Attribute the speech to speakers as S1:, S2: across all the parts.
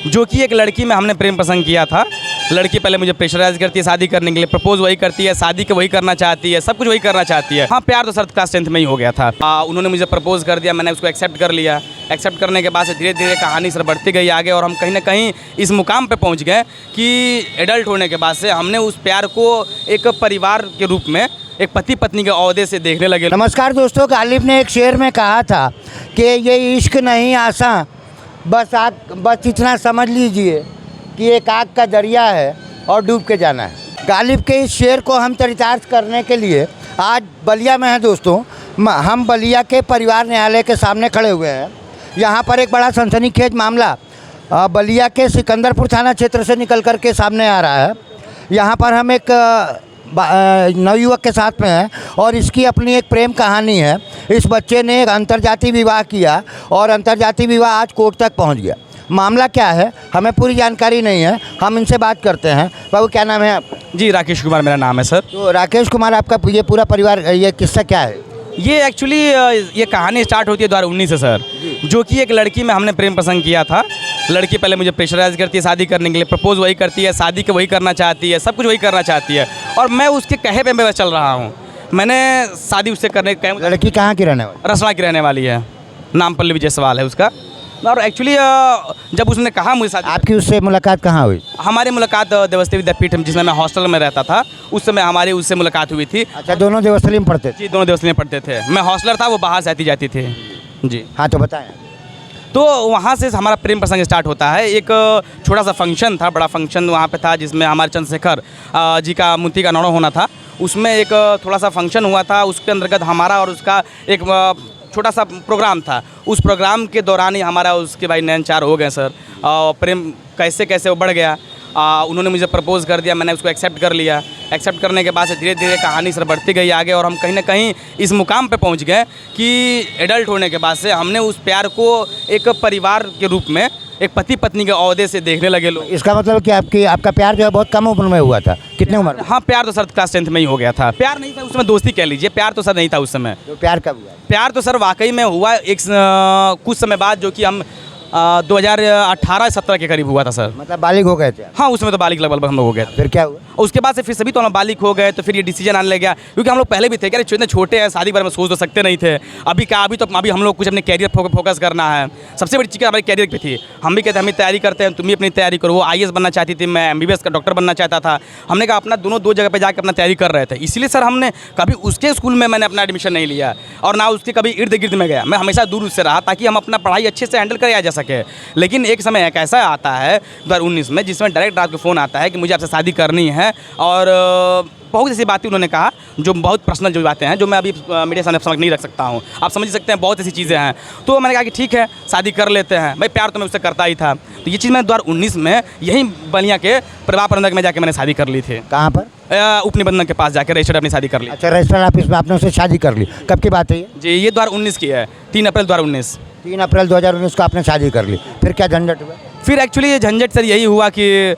S1: जो कि एक लड़की में हमने प्रेम प्रसंग किया था। लड़की पहले मुझे प्रेशराइज करती है शादी करने के लिए, प्रपोज वही करती है, शादी के वही करना चाहती है, सब कुछ वही करना चाहती है। हाँ, प्यार तो सर क्लास 10th में ही हो गया था। उन्होंने मुझे प्रपोज कर दिया, मैंने उसको एक्सेप्ट कर लिया। एक्सेप्ट करने के बाद से धीरे धीरे कहानी सर बढ़ती गई आगे, और हम कहीं ना कहीं इस मुकाम पे पहुंच गए कि एडल्ट होने के बाद से हमने उस प्यार को एक परिवार के रूप में, एक पति पत्नी के ओहदे से देखने लगे।
S2: नमस्कार दोस्तों, गालिब ने एक शेर में कहा था कि ये इश्क नहीं आसान, बस इतना समझ लीजिए कि एक आग का दरिया है और डूब के जाना है। गालिब के इस शेर को हम चरितार्थ करने के लिए आज बलिया में हैं दोस्तों। हम बलिया के परिवार न्यायालय के सामने खड़े हुए हैं। यहाँ पर एक बड़ा सनसनीखेज मामला बलिया के सिकंदरपुर थाना क्षेत्र से निकल कर के सामने आ रहा है। यहाँ पर हम एक नवयुवक के साथ में हैं और इसकी अपनी एक प्रेम कहानी है। इस बच्चे ने एक अंतर्जातीय विवाह किया और अंतर्जातीय विवाह आज कोर्ट तक पहुंच गया। मामला क्या है हमें पूरी जानकारी नहीं है, हम इनसे बात करते हैं। बाबू क्या नाम है आपका?
S1: जी, राकेश कुमार मेरा नाम है सर।
S2: तो राकेश कुमार, आपका ये पूरा परिवार, ये किस्सा क्या है?
S1: ये एक्चुअली ये कहानी स्टार्ट होती है 2019 से सर। जो कि एक लड़की में हमने प्रेम प्रसंग किया था। लड़की पहले मुझे प्रेशराइज करती है शादी करने के लिए, प्रपोज वही करती है, शादी के वही करना चाहती है, सब कुछ वही करना चाहती है, और मैं उसके कहे पे मैं चल रहा हूँ। मैंने शादी उससे करने के
S2: लड़की कहाँ की रहने वाली?
S1: रसना की रहने वाली है, नाम पल्लवी जायसवाल है उसका। और एक्चुअली जब उसने कहा मुझे शादी,
S2: आपकी उससे मुलाकात कहाँ हुई?
S1: हमारी मुलाकात देवस्थली विद्यापीठ में, जिसमें मैं हॉस्टल में रहता था, उस समय हमारी उससे मुलाकात हुई थी।
S2: अच्छा, दोनों देवस्थली में पढ़ते थे?
S1: जी, दोनों देवस्थली में पढ़ते थे। मैं हॉस्टलर था, वो बाहर से आती जाती थी। जी
S2: हाँ, तो बताएं।
S1: तो वहाँ से हमारा प्रेम प्रसंग स्टार्ट होता है। एक छोटा सा फंक्शन था, बड़ा फंक्शन वहाँ पे था, जिसमें हमारे चंद्रशेखर जी का मूर्ति का नौड़ा होना था। उसमें एक थोड़ा सा फंक्शन हुआ था, उसके अंतर्गत हमारा और उसका एक छोटा सा प्रोग्राम था। उस प्रोग्राम के दौरान ही हमारा उसके भाई नैन चार हो गए सर। प्रेम कैसे कैसे वो बढ़ गया। उन्होंने मुझे प्रपोज कर दिया, मैंने उसको एक्सेप्ट कर लिया। एक्सेप्ट करने के बाद से धीरे धीरे कहानी सर बढ़ती गई आगे, और हम कहीं ना कहीं इस मुकाम पे पहुंच गए कि एडल्ट होने के बाद से हमने उस प्यार को एक परिवार के रूप में, एक पति पत्नी के ओहदे से देखने लगे लोग।
S2: इसका मतलब कि आपका प्यार जो है बहुत कम उम्र में हुआ था? कितने उम्र में?
S1: हाँ, प्यार तो सर क्लास 10th में ही हो गया था। प्यार नहीं था उस समय, दोस्ती कह लीजिए, प्यार तो सर नहीं था उस समय।
S2: तो प्यार कब हुआ?
S1: प्यार तो सर वाकई में हुआ एक कुछ समय बाद, जो कि हम 2018-17 के करीब हुआ था सर।
S2: मतलब बालिग हो गए थे?
S1: हाँ, उसमें तो बालिग लगभग हम लोग हो गए।
S2: फिर क्या हुआ?
S1: उसके बाद से फिर सभी तो हम बालिग हो गए, तो फिर ये डिसीजन आने लग गया, क्योंकि हम लोग पहले भी थे कि इतने छोटे हैं, शादी के बारे में सोच तो सकते नहीं थे। अभी हम लोग कुछ अपने कैरियर फोकस करना है। सबसे बड़ी चीज़ हमारे कैरियर पे थी। हम भी कहते हम भी तैयारी करते हैं, तुम भी अपनी तैयारी करो। वो IAS बनना चाहती थी, मैं MBBS का डॉक्टर बनना चाहता था। हमने कहा अपना दोनों दो जगह पर जाकर अपना तैयारी कर रहे थे। इसीलिए सर हमने कभी उसके स्कूल में मैंने अपना एडमिशन नहीं लिया, और ना उसके कभी इर्द गिर्द में गया। मैं हमेशा दूर उससे रहा, ताकि हम अपना पढ़ाई अच्छे से हैंडल कराया जा सके। लेकिन एक समय एक ऐसा आता है 2019 में, जिसमें डायरेक्ट रात को फ़ोन आता है कि मुझे आपसे शादी करनी है, और बहुत ऐसी बातें उन्होंने कहा जो बहुत पर्सनल जो बातें हैं, जो मैं अभी मीडिया सामने समझ नहीं रख सकता हूँ। आप समझ सकते हैं, बहुत ऐसी चीज़ें हैं। तो मैंने कहा कि ठीक है, शादी कर लेते हैं। भाई, प्यार तो मैं उससे करता ही था। तो ये चीज़ मैंने 2019 में यहीं बलिया के परिवार प्रबंधक में जाकर मैंने शादी कर ली थी।
S2: कहाँ पर?
S1: उपनिबंधन के पास जाकर रजिस्टर्ड अपनी शादी कर ली।
S2: अच्छा, रजिस्टर ऑफिस में आपने उससे शादी कर ली? कब की बात है ये?
S1: जी, ये 2019 की है, 3 अप्रैल 2019।
S2: 3 अप्रैल 2019 को आपने शादी कर ली। फिर क्या झंझट हुआ?
S1: फिर एक्चुअली ये झंझट सर यही हुआ कि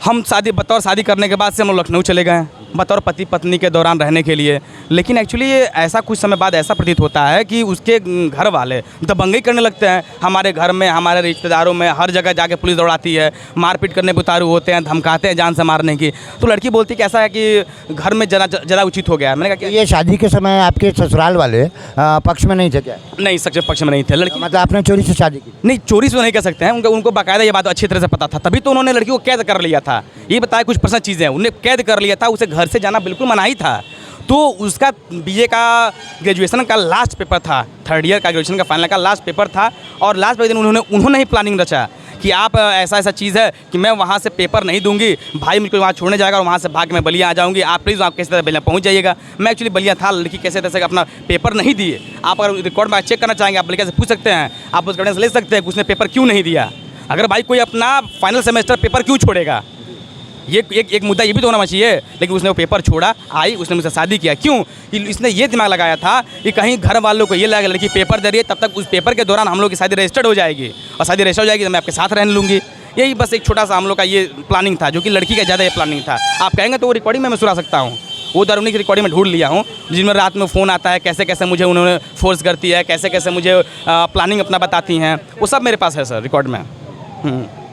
S1: हम बतौर शादी करने के बाद से हम लोग लखनऊ चले गए बतौर पति पत्नी के दौरान रहने के लिए। लेकिन एक्चुअली ये ऐसा कुछ समय बाद ऐसा प्रतीत होता है कि उसके घर वाले दबंगई करने लगते हैं। हमारे घर में, हमारे रिश्तेदारों में, हर जगह जाके पुलिस दौड़ाती है, मारपीट करने पर उतारू होते हैं, धमकाते हैं जान से मारने की। तो लड़की बोलती है कि ऐसा है कि घर में ज़्यादा उचित हो गया। मैंने कहा कि
S2: ये शादी के समय आपके ससुराल वाले पक्ष में नहीं थे क्या?
S1: नहीं, सच्चे पक्ष में नहीं थे। लड़की
S2: मतलब आपने चोरी से शादी की?
S1: नहीं, चोरी से नहीं कह सकते हैं, उनको बाकायदा ये बात अच्छी तरह से पता था, तभी तो उन्होंने लड़की को कैद कर लिया था। ये बताया कुछ पर्सनल चीज़ें, उन्हें कैद कर लिया था, उसे घर से जाना बिल्कुल मना ही था। तो उसका BA का ग्रेजुएशन का लास्ट पेपर था, 3rd ईयर का ग्रेजुएशन का फाइनल का लास्ट पेपर था, और लास्ट दिन उन्होंने ही प्लानिंग रचा कि आप ऐसा चीज़ है कि मैं वहाँ से पेपर नहीं दूंगी, भाई मुझको वहाँ छोड़ने जाएगा और वहाँ से भाग के मैं बलिया आ जाऊँगी, आप प्लीज़ आप कैसे तरह बलिया पहुँच जाइएगा। मैं एक्चुअली बलिया था, लड़की कैसे तैसे अपना पेपर नहीं दिए। आप अगर रिकॉर्ड में चेक करना चाहेंगे, आप बलिया से पूछ सकते हैं, आप उस गाइडेंस ले सकते हैं कि उसने पेपर क्यों नहीं दिया। अगर भाई कोई अपना फाइनल सेमेस्टर पेपर क्यों छोड़ेगा, ये एक मुद्दा ये भी तो होना चाहिए। लेकिन उसने वो पेपर छोड़ा, आई, उसने मुझसे शादी किया। क्यों? कि इसने ये दिमाग लगाया था कि कहीं घर वालों को ये लगा लड़की पेपर दे रही है, तब तक उस पेपर के दौरान हम लोग की शादी रजिस्टर्ड हो जाएगी, और शादी रजिस्टर हो जाएगी तो मैं आपके साथ रहने लूँगी। यही बस एक छोटा सा हम लोग का ये प्लानिंग था, जो कि लड़की का ज़्यादा ये प्लानिंग था। आप कहेंगे तो वो रिकॉर्डिंग में मैं सुना सकता हूँ, वो दारूनी की रिकॉर्डिंग में ढूंढ लिया हूँ, जिनमें रात में फ़ोन आता है, कैसे कैसे मुझे उन्होंने फोर्स करती है, कैसे कैसे मुझे प्लानिंग अपना बताती हैं, वो सब मेरे पास है सर रिकॉर्ड में।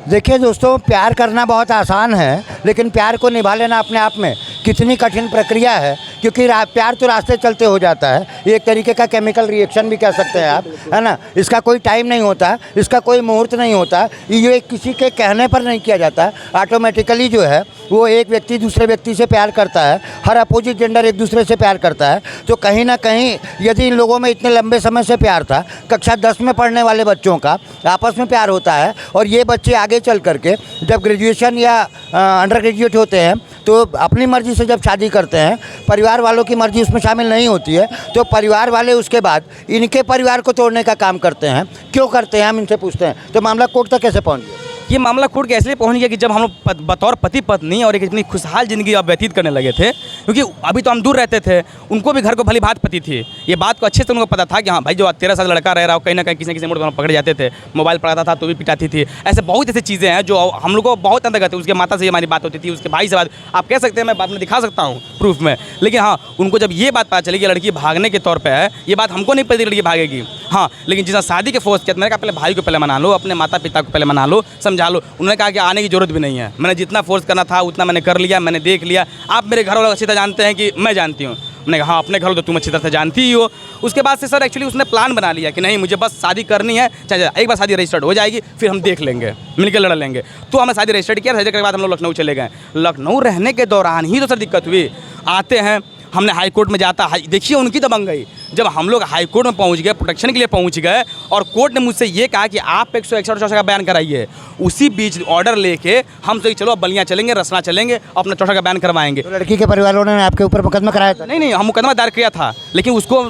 S2: देखिए दोस्तों, प्यार करना बहुत आसान है, लेकिन प्यार को निभा लेना अपने आप में कितनी कठिन प्रक्रिया है, क्योंकि प्यार तो रास्ते चलते हो जाता है। ये एक तरीके का केमिकल रिएक्शन भी कह सकते हैं आप, है ना। इसका कोई टाइम नहीं होता, इसका कोई मुहूर्त नहीं होता, ये किसी के कहने पर नहीं किया जाता। ऑटोमेटिकली जो है वो एक व्यक्ति दूसरे व्यक्ति से प्यार करता है, हर अपोजिट जेंडर एक दूसरे से प्यार करता है। तो कहीं ना कहीं यदि इन लोगों में इतने लंबे समय से प्यार था, कक्षा 10 में पढ़ने वाले बच्चों का आपस में प्यार होता है, और ये बच्चे आगे चल करके जब ग्रेजुएशन या अंडर ग्रेजुएट होते हैं तो अपनी मर्ज़ी से जब शादी करते हैं, परिवार वालों की मर्ज़ी उसमें शामिल नहीं होती है, तो परिवार वाले उसके बाद इनके परिवार को तोड़ने का काम करते हैं। क्यों करते हैं, हम इनसे पूछते हैं। तो मामला कोर्ट तक कैसे पहुंच गया?
S1: ये मामला कोर्ट के इसलिए पहुंच गया कि जब हम लोग बतौर पति पत्नी और एक इतनी खुशहाल ज़िंदगी अब व्यतीत करने लगे थे, क्योंकि अभी तो हम दूर रहते थे, उनको भी घर को भली भात पति थी। ये बात को अच्छे से उनको पता था कि हाँ भाई, जो 13 साल लड़का रह रहा हो, कहीं ना कहीं किसी न किसी मोड़ पर पकड़े जाते थे, मोबाइल पढ़ाता था तो भी पिटाती थी। ऐसे बहुत ऐसी चीज़ें हैं जो हम लोग को बहुत अंतर्गत है। उसके माता से हमारी बात होती थी, उसके भाई से बात, आप कह सकते हैं, मैं बाद में दिखा सकता हूँ प्रूफ में। लेकिन हाँ, उनको जब ये बात पता चली कि लड़की भागने के तौर पर है, ये बात हमको नहीं पता लड़की भागेगी। हाँ, लेकिन जिस शादी के फोर्स किया, मैंने कहा पहले भाई को पहले मना लो, अपने माता पिता को पहले मना लो, समझा लो। उन्होंने कहा कि आने की जरूरत भी नहीं है, मैंने जितना फोर्स करना था उतना मैंने कर लिया, मैंने देख लिया। आप मेरे घर वालों अच्छी तरह जानते हैं कि मैं जानती हूँ। मैंने कहा हाँ, अपने घर तो तुम अच्छी तरह से जानती ही हो। उसके बाद से सर एक्चुअली उसने प्लान बना लिया कि नहीं, मुझे बस शादी करनी है, चाहे एक बार शादी रजिस्टर्ड हो जाएगी, फिर हम देख लेंगे, मिलकर लड़ लेंगे। तो हमें शादी रजिस्टर्ड किया, रजिस्टर्ड के बाद हम लोग लखनऊ चले गए। लखनऊ रहने के दौरान ही तो सर दिक्कत हुई। आते हैं, हमने हाई कोर्ट में जाता, देखिए उनकी दबंग गई। जब हम लोग हाई कोर्ट में पहुंच गए, प्रोटेक्शन के लिए पहुंच गए, और कोर्ट ने मुझसे ये कहा कि आप 161 का बयान कराइए। उसी बीच ऑर्डर लेके हम तो चलो अब बलियाँ चलेंगे, रसना चलेंगे, अपना 64 का बयान करवाएंगे।
S2: तो लड़की के परिवार वालों ने आपके ऊपर मुकदमा कराया था?
S1: नहीं, हम मुकदमा दायर किया था, लेकिन उसको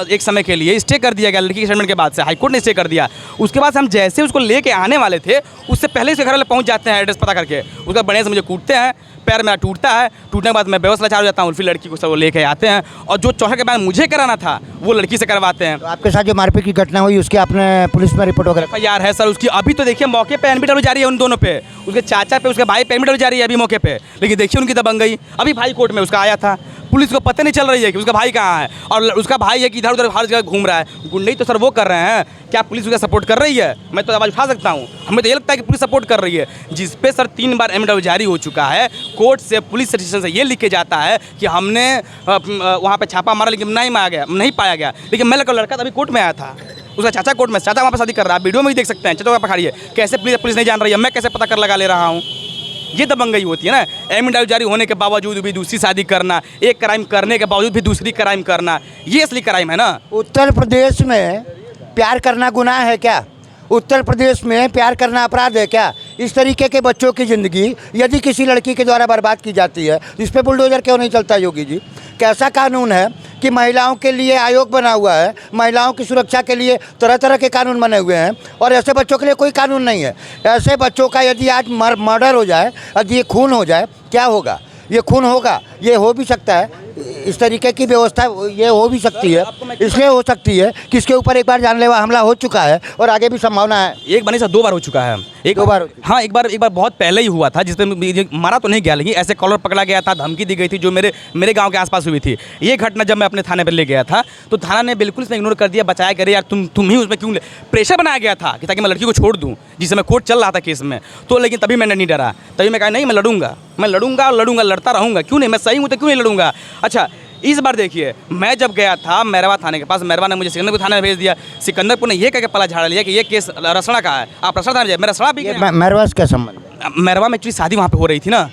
S1: एक समय के लिए स्टे कर दिया गया। लड़की के स्टेटमेंट के बाद से हाईकोर्ट ने स्टे कर दिया। उसके बाद से हम जैसे उसको लेके आने वाले थे, उससे पहले उसके घर वाले पहुँच जाते हैं, एड्रेस पता करके। उसका बढ़िया से मुझे कूटते हैं, पैर मेरा टूटता है, टूटने के बाद मैं बेहोश लाचार हो जाता हूँ। फिर लड़की को सब लेके आते हैं, और जो 64 के बयान मुझे कराना था वो लड़की से करवाते हैं।
S2: तो आपके साथ जो मारपीट की घटना हुई, उसकी आपने पुलिस में रिपोर्ट वगैरह?
S1: यार है सर उसकी। अभी तो देखिए मौके पे एनबी जारी है उन दोनों पे, उसके चाचा पे, उसके भाई पे एनबी जारी है अभी मौके पे। लेकिन देखिए उनकी दबंग गई। अभी भाई कोर्ट में उसका आया था, पुलिस को पता नहीं चल रही है कि उसका भाई कहाँ है, और उसका भाई है कि इधर उधर हर जगह घूम रहा है। गुंडई तो सर वो कर रहे हैं, क्या पुलिस उसका सपोर्ट कर रही है? मैं तो आवाज़ उठा सकता हूँ, हमें तो ये लगता है कि पुलिस सपोर्ट कर रही है। जिस पे सर 3 बार एमडब्ल्यू जारी हो चुका है कोर्ट से, पुलिस स्टेशन से ये लिख के जाता है कि हमने वहाँ पे छापा मारा, लेकिन नहीं पाया गया। लेकिन मैं लड़का अभी कोर्ट में आया था, उसका चाचा कोर्ट में, चाचा वहाँ पर शादी कर रहा है, वीडियो में भी देख सकते हैं। चाचा पकड़िए, कैसे पुलिस नहीं जान रही है, मैं कैसे पता कर लगा ले रहा हूँ। ये दबंगई होती है ना, एमडब्ल्यू जारी होने के बावजूद भी दूसरी शादी करना, एक क्राइम करने के बावजूद भी दूसरी क्राइम करना, ये असली क्राइम है ना।
S2: उत्तर प्रदेश में प्यार करना गुनाह है क्या? उत्तर प्रदेश में प्यार करना अपराध है क्या? इस तरीके के बच्चों की ज़िंदगी यदि किसी लड़की के द्वारा बर्बाद की जाती है, इस पर बुलडोजर क्यों नहीं चलता योगी जी? कैसा कानून है कि महिलाओं के लिए आयोग बना हुआ है, महिलाओं की सुरक्षा के लिए तरह तरह के कानून बने हुए हैं, और ऐसे बच्चों के लिए कोई कानून नहीं है। ऐसे बच्चों का यदि आज मर्डर हो जाए, यदि ये खून हो जाए, क्या होगा? ये खून होगा, ये हो भी सकता है, इस तरीके की व्यवस्था ये हो भी सकती है। इसलिए हो सकती है कि इसके ऊपर एक बार जानलेवा हमला हो चुका है, और आगे भी संभावना है।
S1: एक बार नहीं सर, 2 बार हो चुका है। एक बार हाँ, एक बार बहुत पहले ही हुआ था, जिसमें मारा तो नहीं गया, लेकिन ऐसे कॉलर पकड़ा गया था, धमकी दी गई थी, जो मेरे गांव के आसपास हुई थी। ये घटना जब मैं अपने थाने पर ले गया था, तो थाना ने बिल्कुल इसमें इग्नोर कर दिया, बचाया करे यार तुम ही उसमें क्यों प्रेशर बनाया गया था कि ताकि मैं लड़की को छोड़ दूँ, जिस समय कोर्ट चल रहा था केस में। तो लेकिन तभी मैंने नहीं डरा, तभी मैं कहा नहीं, मैं लड़ूंगा, लड़ता रहूँगा, क्यों नहीं, मैं सही हूँ तो क्यों नहीं लड़ूंगा। अच्छा, इस बार देखिए, मैं जब गया था मैरवा थाने के पास, मैरवा ने मुझे सिकंदरपुर थाने में भेज दिया। सिकंदरपुर ने ये कह के पला झाड़ लिया कि ये केस रसड़ा का है, आप रसड़ा थाने जाइए। मैं रसड़ा भी,
S2: मैरवा से क्या संबंध है?
S1: मैरवा में एक्चुअली शादी वहाँ पे हो रही थी ना,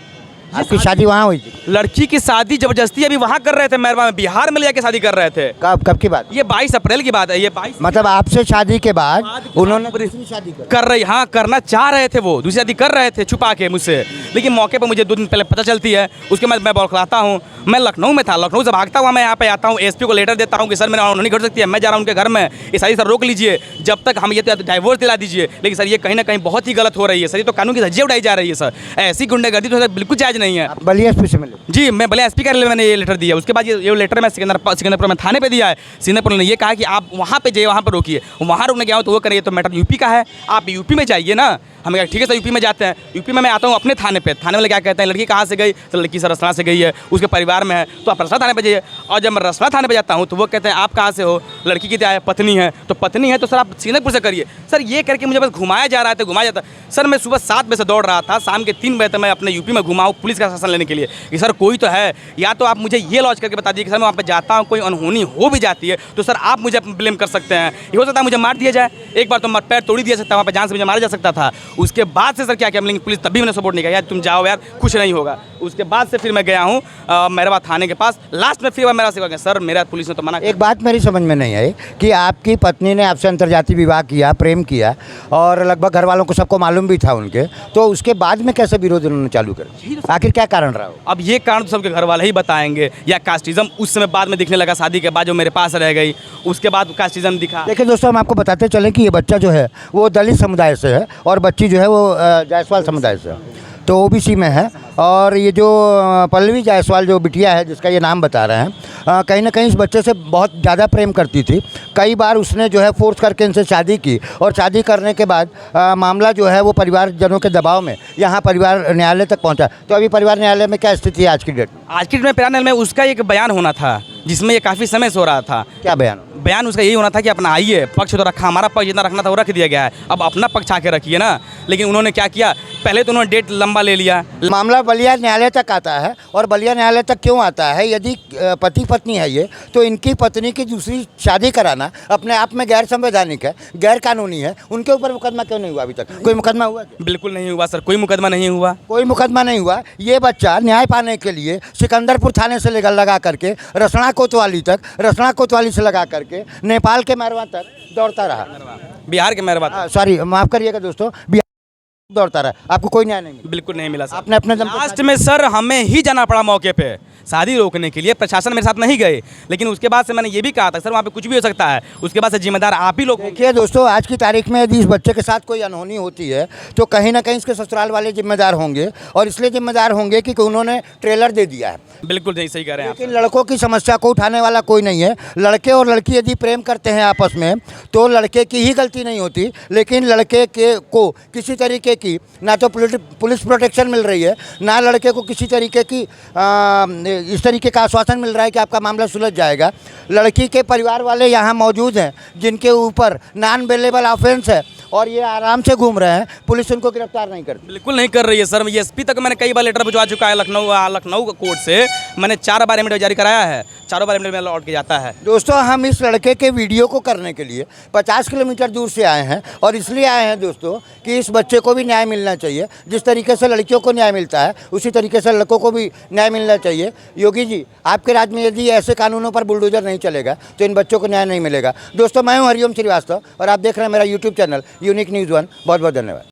S2: आपकी शादी वहाँ हुई थी?
S1: लड़की की शादी जबरदस्ती अभी वहाँ कर रहे थे, मैरवा में, बिहार में ले जाके शादी कर रहे थे।
S2: कब की बात?
S1: ये 22 अप्रैल की बात है। ये 22
S2: मतलब आपसे शादी के बाद उन्होंने दूसरी शादी
S1: कर रही, हाँ करना चाह रहे थे, वो दूसरी शादी कर रहे थे छुपा के मुझसे। लेकिन मौके पर मुझे 2 दिन पहले पता चलती है, उसके बाद मैं बौखलाता हूँ। मैं लखनऊ में था, लखनऊ से भागता हुआ मैं यहाँ पे आता हूँ, एसपी को लेटर देता हूँ कि सर मेरा नहीं कर सकती है, मैं जा रहा हूँ उनके घर में, ये सारी सर रोक लीजिए, जब तक हम ये डाइवोर्स दिला दीजिए। लेकिन सर ये कहीं ना कहीं बहुत ही गलत हो रही है सर, ये तो कानून की धज्जियाँ उड़ाई जा रही है सर। ऐसी गुंडागर्दी तो सर बिल्कुल जायज़ नहीं है।
S2: आप बलिया एसपी से मिले?
S1: जी, मैं बलिया एसपी कार्यालय में मैंने ये लेटर दिया। उसके बाद ये लेटर मैं सिकंदरपुर में थाने पे दिया है। सिकंदरपुर ने ये कहा कि आप वहाँ पे जाइए, वहाँ पर रोकिए। वहाँ रुकने गया हूँ तो वो करिए, तो मैटर यूपी का है, आप यूपी में जाइए ना। हमें कहा ठीक है सर, यूपी में जाते हैं। यूपी में मैं आता हूँ अपने थाने पे। थाने वाले क्या कहते हैं, लड़की कहाँ से गई, तो लड़की सर रसना से गई है, उसके परिवार में है, तो आप रसना थाने पे जाइए। और जब मैं रसना थाने पे जाता हूँ तो वो कहते हैं आप कहाँ से हो, लड़की की पत्नी है, तो पत्नी है तो सर आप सिकंदरपुर से करिए। सर ये करके मुझे बस घुमाया जा रहा था, घुमाया जाता। सर मैं सुबह 7 बजे से दौड़ रहा था, शाम के 3 बजे तक मैं अपने यूपी में घुमा हूँ पुलिस का शासन लेने के लिए कि सर कोई तो है। या तो आप मुझे ये लॉन्च करके बता दीजिए कि सर मैं वहाँ पे जाता हूँ, कोई अनहोनी हो भी जाती है तो सर आप मुझे ब्लेम कर सकते हैं। ये हो सकता है मुझे मार दिया जाए, एक बार तो पैर तोड़ दिया सकता, वहाँ पे जान से मुझे मारा जा सकता था। उसके बाद से सर क्या लेकिन पुलिस तभी मैंने सपोर्ट नहीं किया, यार तुम जाओ यार कुछ नहीं होगा। उसके बाद से फिर मैं गया हूँ मेहराबाद थाने के पास। लास्ट में फिर मेरा सेवा गया, सर मेरा पुलिस ने तो मना।
S2: एक बात मेरी समझ में नहीं आई कि आपकी पत्नी ने आपसे अंतर्जातीय विवाह किया, प्रेम किया, और लगभग घर वालों को सबको मालूम भी था उनके, तो उसके बाद में कैसे विरोध उन्होंने चालू कर? आखिर क्या कारण रहा हो?
S1: अब ये कारण तो सबके घर वाले ही बताएंगे, या कास्टिज्म उस समय बाद में दिखने लगा, शादी के बाद जो मेरे पास रह गई, उसके बाद कास्टिज्म दिखा।
S2: देखिए दोस्तों, हम आपको बताते चलें कि ये बच्चा जो है वो दलित समुदाय से है और बच्ची जो है वो जायसवाल समुदाय से है, तो ओबीसी में है। और ये जो पल्लवी जायसवाल जो बिटिया है जिसका ये नाम बता रहे हैं, कहीं ना कहीं इस बच्चे से बहुत ज़्यादा प्रेम करती थी। कई बार उसने जो है फोर्स करके इनसे शादी की, और शादी करने के बाद मामला जो है वो परिवारजनों के दबाव में यहाँ परिवार न्यायालय तक पहुँचा। तो अभी परिवार न्यायालय में क्या स्थिति है आज की डेट में?
S1: आज की डेट में परिवार न्यायालय में उसका एक बयान होना था जिसमें ये काफ़ी समय से हो रहा था।
S2: क्या बयान?
S1: बयान उसका यही होना था कि अपना आइए, पक्ष तो रखा, हमारा पक्ष जितना रखना था वो रख दिया गया है, अब अपना पक्ष आके रखिए ना। लेकिन उन्होंने क्या किया, पहले तो उन्होंने डेट लंबा ले लिया।
S2: मामला बलिया न्यायालय तक आता है, और बलिया न्यायालय तक क्यों आता है? यदि पति पत्नी है ये, तो इनकी पत्नी की दूसरी शादी कराना अपने आप में गैर संवैधानिक है, गैर कानूनी है। उनके ऊपर मुकदमा क्यों नहीं हुआ? अभी तक कोई मुकदमा हुआ?
S1: बिल्कुल नहीं हुआ सर, कोई मुकदमा नहीं हुआ।
S2: कोई मुकदमा नहीं हुआ। ये बच्चा न्याय पाने के लिए सिकंदरपुर थाने से लगा करके रसना कोतवाली तक, रसना कोतवाली से लगा करके नेपाल के मैरवा तक दौड़ता रहा।
S1: बिहार के मेहरबान,
S2: सॉरी माफ़ करिएगा दोस्तों, दौड़ता रहा, आपको कोई न्याय नहीं मिला?
S1: बिल्कुल नहीं मिला सर।
S2: आपने अपने दम
S1: लास्ट में सर हमें ही जाना पड़ा मौके पे शादी रोकने के लिए। प्रशासन मेरे साथ नहीं गए, लेकिन उसके बाद से मैंने ये भी कहा था सर वहाँ पे कुछ भी हो सकता है, उसके बाद से जिम्मेदार आप ही लोग।
S2: देखिए दोस्तों, आज की तारीख में यदि इस बच्चे के साथ कोई अनहोनी होती है तो कहीं ना कहीं इसके ससुराल वाले जिम्मेदार होंगे, और इसलिए जिम्मेदार होंगे कि उन्होंने ट्रेलर दे दिया है।
S1: बिल्कुल नहीं, सही कह रहे हैं आप।
S2: लेकिन लड़कों की समस्या को उठाने वाला कोई नहीं है। लड़के और लड़की यदि प्रेम करते हैं आपस में तो लड़के की ही गलती नहीं होती, लेकिन लड़के के को किसी तरीके की ना तो पुलिस प्रोटेक्शन मिल रही है, ना लड़के को किसी तरीके की इस तरीके का आश्वासन मिल रहा है कि आपका मामला सुलझ जाएगा। लड़की के परिवार वाले यहाँ मौजूद हैं जिनके ऊपर नॉन बेलेबल ऑफेंस है, और ये आराम से घूम रहे हैं, पुलिस उनको गिरफ्तार नहीं करती।
S1: बिल्कुल नहीं कर रही है सर। एसपी तक मैंने कई बार लेटर भिजवा चुका है, लखनऊ कोर्ट से मैंने 4 बार एमिट जारी कराया है, 4 बार एमिट में लौट के जाता है।
S2: दोस्तों, हम इस लड़के के वीडियो को करने के लिए 50 किलोमीटर दूर से आए हैं, और इसलिए आए हैं दोस्तों कि इस बच्चे को भी न्याय मिलना चाहिए। जिस तरीके से लड़कियों को न्याय मिलता है उसी तरीके से लड़कों को भी न्याय मिलना चाहिए। योगी जी, आपके राज्य में यदि ऐसे कानूनों पर बुलडोजर नहीं चलेगा तो इन बच्चों को न्याय नहीं मिलेगा। दोस्तों, मैं हूं हरिओम श्रीवास्तव और आप देख रहे हैं मेरा यूट्यूब चैनल यूनिक न्यूज़ 1। बहुत बहुत धन्यवाद।